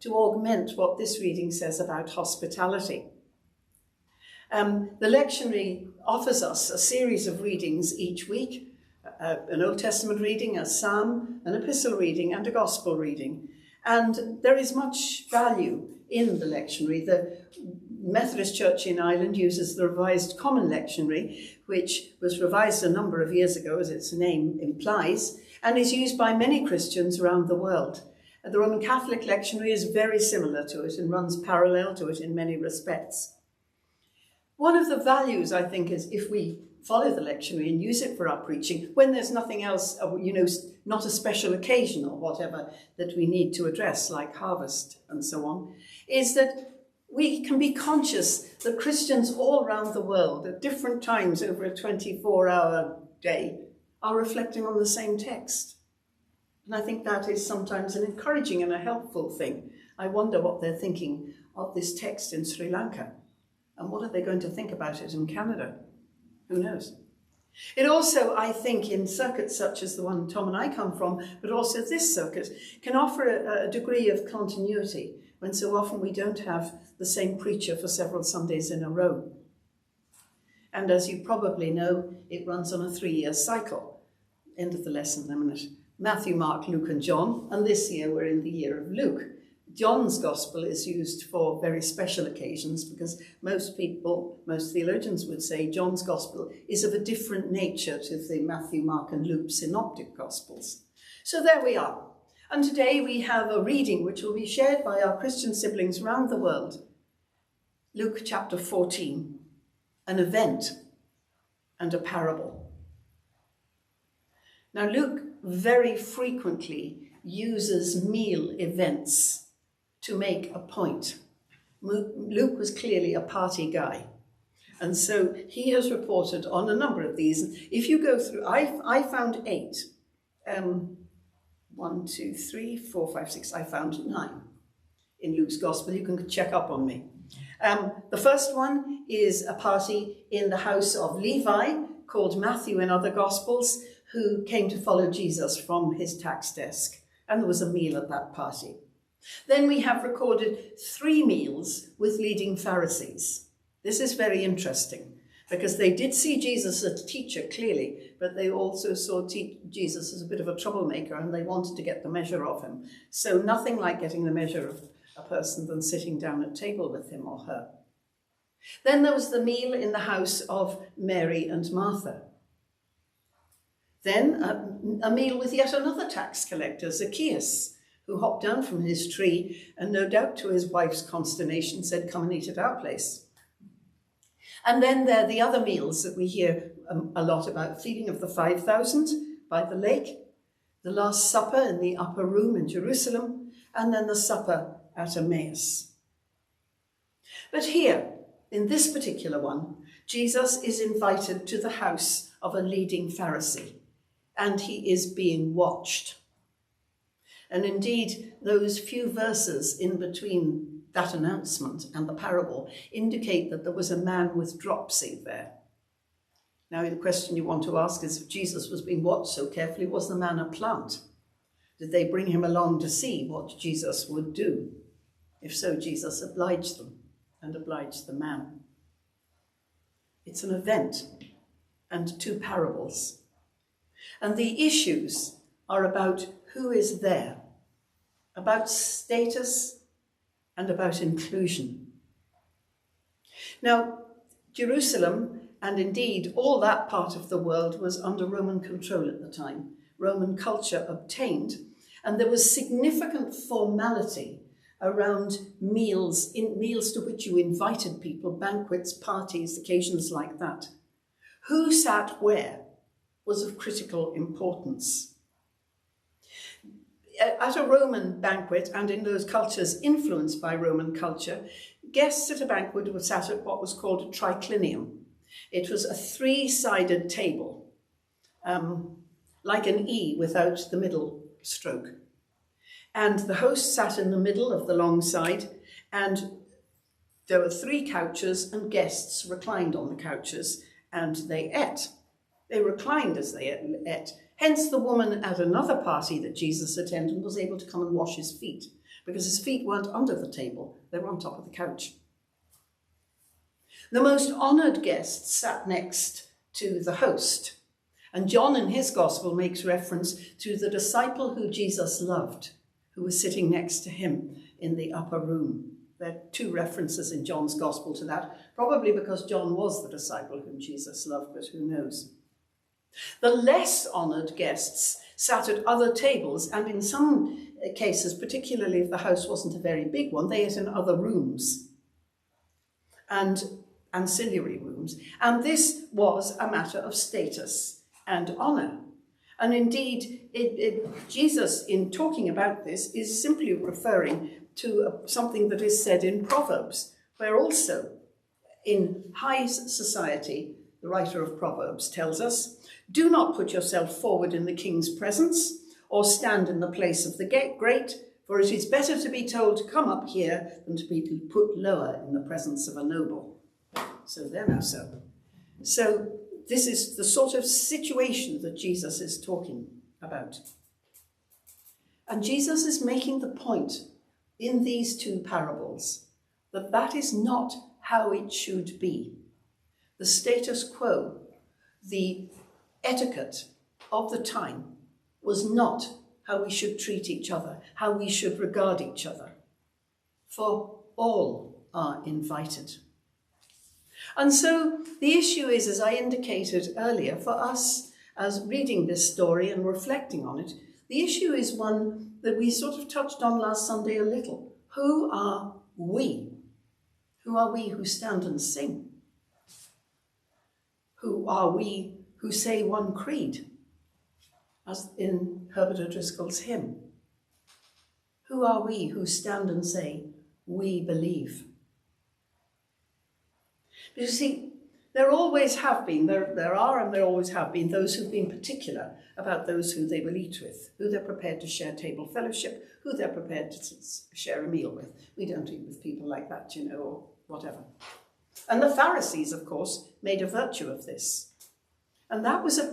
to augment what this reading says about hospitality. The lectionary offers us a series of readings each week, an Old Testament reading, a psalm, an epistle reading, and a gospel reading. And there is much value in the lectionary. The Methodist Church in Ireland uses the Revised Common Lectionary, which was revised a number of years ago, as its name implies, and is used by many Christians around the world. The Roman Catholic lectionary is very similar to it and runs parallel to it in many respects. One of the values, I think, is if we follow the lectionary and use it for our preaching, when there's nothing else, not a special occasion or whatever that we need to address, like harvest and so on, is that we can be conscious that Christians all around the world at different times over a 24-hour day are reflecting on the same text. And I think that is sometimes an encouraging and a helpful thing. I wonder what they're thinking of this text in Sri Lanka. And what are they going to think about it in Canada? Who knows? It also, I think, in circuits such as the one Tom and I come from, but also this circuit, can offer a degree of continuity when so often we don't have the same preacher for several Sundays in a row. And as you probably know, it runs on a 3-year cycle. End of the lesson in a minute. Matthew, Mark, Luke and John, and this year we're in the year of Luke. John's Gospel is used for very special occasions because most theologians would say John's Gospel is of a different nature to the Matthew, Mark and Luke synoptic Gospels. So there we are. And today we have a reading which will be shared by our Christian siblings around the world. Luke chapter 14, an event and a parable. Now Luke very frequently uses meal events to make a point. Luke was clearly a party guy. And so he has reported on a number of these. If you go through, I found 8. 1, 2, 3, 4, 5, 6. I found 9 in Luke's Gospel. You can check up on me. The first one is a party in the house of Levi, called Matthew in other Gospels, who came to follow Jesus from his tax desk. And there was a meal at that party. Then we have recorded 3 meals with leading Pharisees. This is very interesting because they did see Jesus as a teacher, clearly, but they also saw Jesus as a bit of a troublemaker and they wanted to get the measure of him. So nothing like getting the measure of a person than sitting down at table with him or her. Then there was the meal in the house of Mary and Martha. Then a meal with yet another tax collector, Zacchaeus, who hopped down from his tree and no doubt to his wife's consternation said, "Come and eat at our place." And then there are the other meals that we hear a lot about, feeding of the 5,000 by the lake, the Last Supper in the upper room in Jerusalem, and then the supper at Emmaus. But here, in this particular one, Jesus is invited to the house of a leading Pharisee, and he is being watched. And indeed, those few verses in between that announcement and the parable indicate that there was a man with dropsy there. Now, the question you want to ask is, if Jesus was being watched so carefully, was the man a plant? Did they bring him along to see what Jesus would do? If so, Jesus obliged them and obliged the man. It's an event and 2 parables. And the issues are about who is there, about status and about inclusion. Now, Jerusalem, and indeed all that part of the world, was under Roman control at the time. Roman culture obtained, and there was significant formality around meals to which you invited people, banquets, parties, occasions like that. Who sat where was of critical importance. At a Roman banquet, and in those cultures influenced by Roman culture, guests at a banquet were sat at what was called a triclinium. It was a 3-sided table, like an E without the middle stroke. And the host sat in the middle of the long side, and there were 3 couches, and guests reclined on the couches, and they ate. They reclined as they ate. Hence, the woman at another party that Jesus attended was able to come and wash his feet, because his feet weren't under the table, they were on top of the couch. The most honoured guests sat next to the host, and John in his gospel makes reference to the disciple who Jesus loved, who was sitting next to him in the upper room. There are 2 references in John's gospel to that, probably because John was the disciple whom Jesus loved, but who knows. The less honoured guests sat at other tables, and in some cases, particularly if the house wasn't a very big one, they ate in other rooms and ancillary rooms. And this was a matter of status and honour. And indeed, Jesus, in talking about this, is simply referring to something that is said in Proverbs, where also in high society, the writer of Proverbs tells us, "Do not put yourself forward in the king's presence, or stand in the place of the great, for it is better to be told, 'Come up here,' than to be put lower in the presence of a noble." So there now, so. So this is the sort of situation that Jesus is talking about. And Jesus is making the point in these 2 parables that that is not how it should be. The status quo, the etiquette of the time was not how we should treat each other, how we should regard each other. For all are invited. And so the issue is, as I indicated earlier, for us as reading this story and reflecting on it, the issue is one that we sort of touched on last Sunday a little. Who are we? Who are we who stand and sing? Who are we who say one creed, as in Herbert O'Driscoll's hymn? Who are we who stand and say, we believe? But you see, there always have been, there are and there always have been those who've been particular about those who they will eat with, who they're prepared to share table fellowship, who they're prepared to share a meal with. We don't eat with people like that, you know, or whatever. And the Pharisees, of course, made a virtue of this. And that was a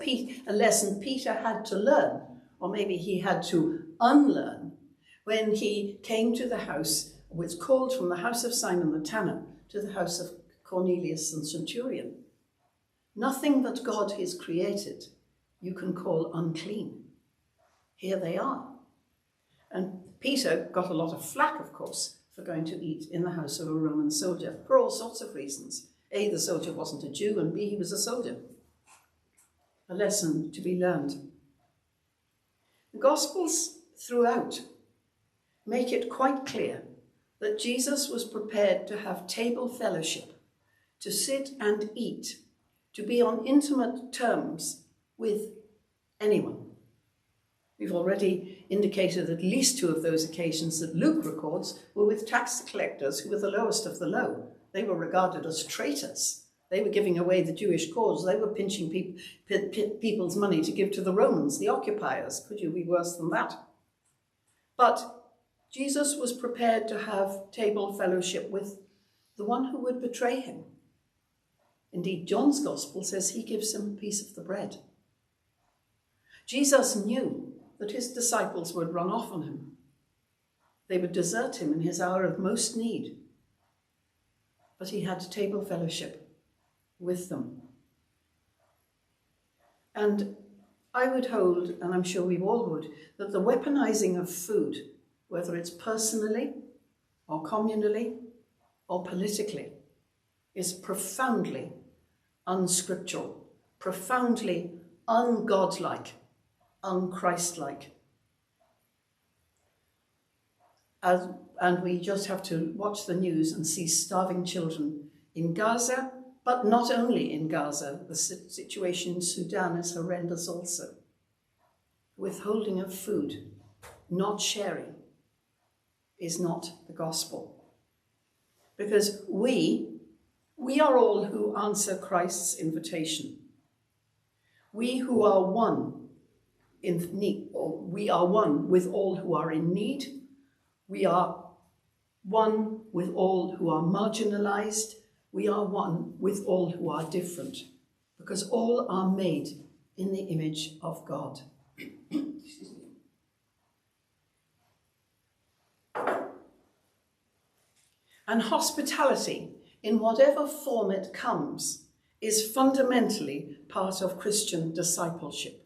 lesson Peter had to learn, or maybe he had to unlearn, when he came to the house, was called from the house of Simon the Tanner to the house of Cornelius the centurion. Nothing that God has created you can call unclean. Here they are. And Peter got a lot of flack, of course, for going to eat in the house of a Roman soldier, for all sorts of reasons. A, the soldier wasn't a Jew, and B, he was a soldier. A lesson to be learned. The Gospels throughout make it quite clear that Jesus was prepared to have table fellowship, to sit and eat, to be on intimate terms with anyone. We've already indicated at least 2 of those occasions that Luke records were with tax collectors who were the lowest of the low. They were regarded as traitors. They were giving away the Jewish cause. They were pinching people's money to give to the Romans, the occupiers. Could you be worse than that? But Jesus was prepared to have table fellowship with the one who would betray him. Indeed, John's Gospel says he gives him a piece of the bread. Jesus knew that his disciples would run off on him. They would desert him in his hour of most need. But he had table fellowship with them. And I would hold, and I'm sure we all would, that the weaponizing of food, whether it's personally or communally or politically, is profoundly unscriptural, profoundly ungodlike, unchristlike. And we just have to watch the news and see starving children in Gaza, but not only in Gaza. The situation in Sudan is horrendous also. Withholding of food, not sharing, is not the gospel. Because we are all who answer Christ's invitation. We who are one in need, or we are one with all who are in need. We are one with all who are marginalized. We are one with all who are different, because all are made in the image of God. Excuse me. And hospitality, in whatever form it comes, is fundamentally part of Christian discipleship.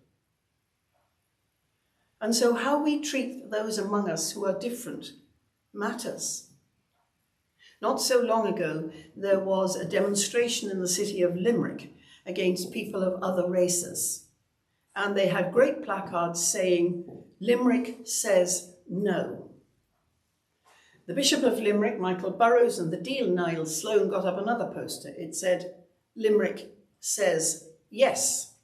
And so how we treat those among us who are different matters. Not so long ago, there was a demonstration in the city of Limerick against people of other races. And they had great placards saying, "Limerick says no." The Bishop of Limerick, Michael Burrows, and the Dean, Niall Sloan, got up another poster. It said, "Limerick says yes."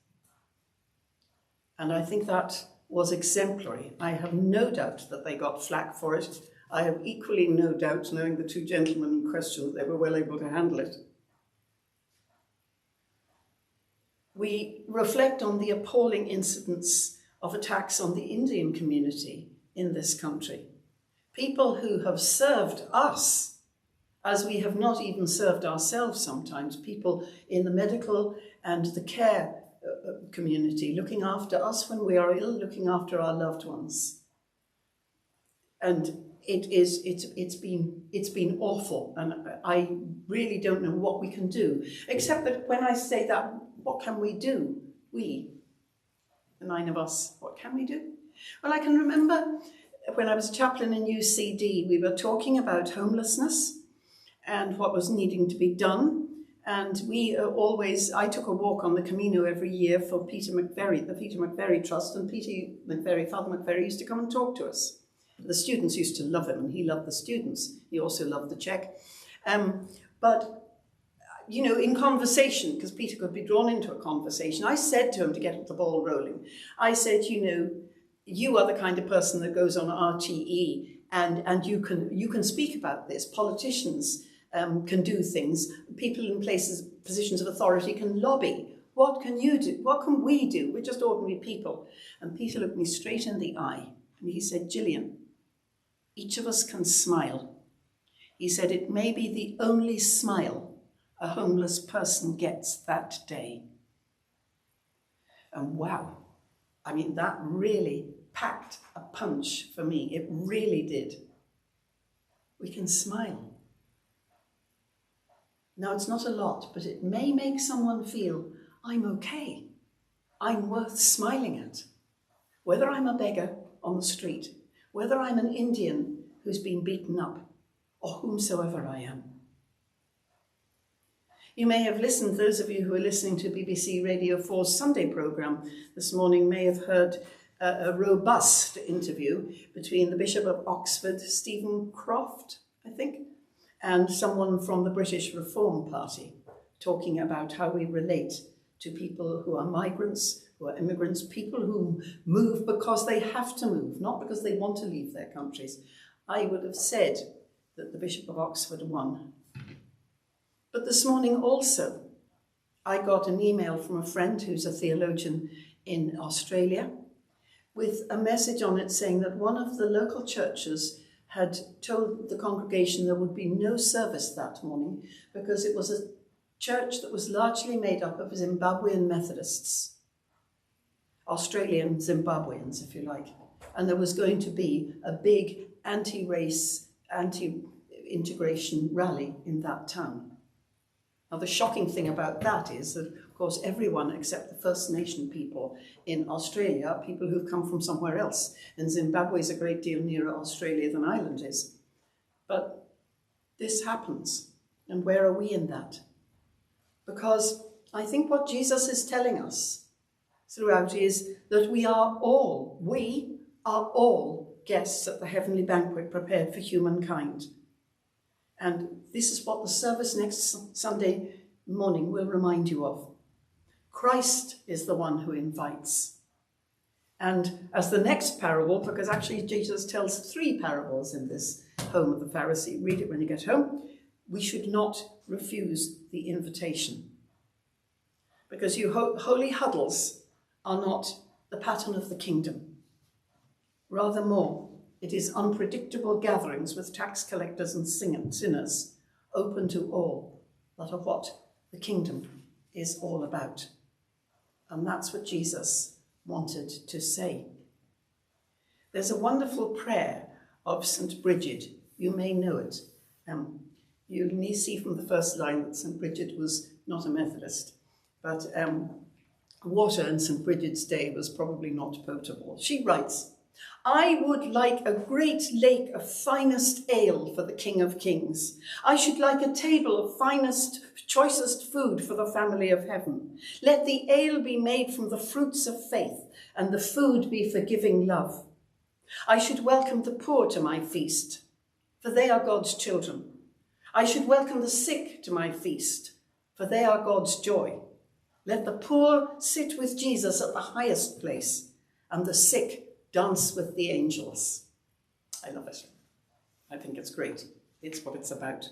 And I think that was exemplary. I have no doubt that they got flack for it. I have equally no doubt, knowing the two gentlemen in question, that they were well able to handle it. We reflect on the appalling incidents of attacks on the Indian community in this country. People who have served us, as we have not even served ourselves sometimes, people in the medical and the care community, looking after us when we are ill, looking after our loved ones. And it's been awful, and I really don't know what we can do, except that when I say that, what can we do? We, the 9 of us, what can we do? Well, I can remember when I was chaplain in UCD, we were talking about homelessness and what was needing to be done. And I took a walk on the Camino every year for Peter McVerry, the Peter McVerry Trust, and Father McVerry used to come and talk to us. The students used to love him, and he loved the students. He also loved the check. But, you know, in conversation, because Peter could be drawn into a conversation, I said to him, to get the ball rolling, I said, you know, you are the kind of person that goes on RTE, and you can speak about this. Politicians can do things. People in positions of authority can lobby. What can you do? What can we do? We're just ordinary people. And Peter looked me straight in the eye and he said, "Gillian, each of us can smile." He said, "It may be the only smile a homeless person gets that day." And wow, I mean, that really packed a punch for me. It really did. We can smile. Now, it's not a lot, but it may make someone feel, I'm okay. I'm worth smiling at. Whether I'm a beggar on the street, whether I'm an Indian who's been beaten up, or whomsoever I am. You may have listened, those of you who are listening to BBC Radio 4's Sunday programme this morning may have heard a robust interview between the Bishop of Oxford, Stephen Croft, I think, and someone from the British Reform Party, talking about how we relate to people who are migrants, who are immigrants, people who move because they have to move, not because they want to leave their countries. I would have said that the Bishop of Oxford won. But this morning also, I got an email from a friend who's a theologian in Australia with a message on it saying that one of the local churches had told the congregation there would be no service that morning because it was a church that was largely made up of Zimbabwean Methodists, Australian Zimbabweans, if you like. And there was going to be a big anti-race, anti-integration rally in that town. Now, the shocking thing about that is that, of course, everyone except the First Nation people in Australia are people who've come from somewhere else. And Zimbabwe is a great deal nearer Australia than Ireland is. But this happens. And where are we in that? Because I think what Jesus is telling us throughout is that we are all guests at the heavenly banquet prepared for humankind. And this is what the service next Sunday morning will remind you of. Christ is the one who invites. And as the next parable, because actually Jesus tells 3 parables in this home of the Pharisee, read it when you get home, we should not refuse the invitation. Because you holy huddles are not the pattern of the kingdom. Rather more, it is unpredictable gatherings with tax collectors and sinners, open to all, that are what the kingdom is all about. And that's what Jesus wanted to say. There's a wonderful prayer of St. Bridget. You may know it. You'll see from the first line that St. Bridget was not a Methodist, but water in St. Bridget's day was probably not potable. She writes, I would like a great lake of finest ale for the King of Kings. I should like a table of finest, choicest food for the family of heaven. Let the ale be made from the fruits of faith, and the food be forgiving love. I should welcome the poor to my feast, for they are God's children. I should welcome the sick to my feast, for they are God's joy. Let the poor sit with Jesus at the highest place, and the sick dance with the angels. I love it. I think it's great. It's what it's about.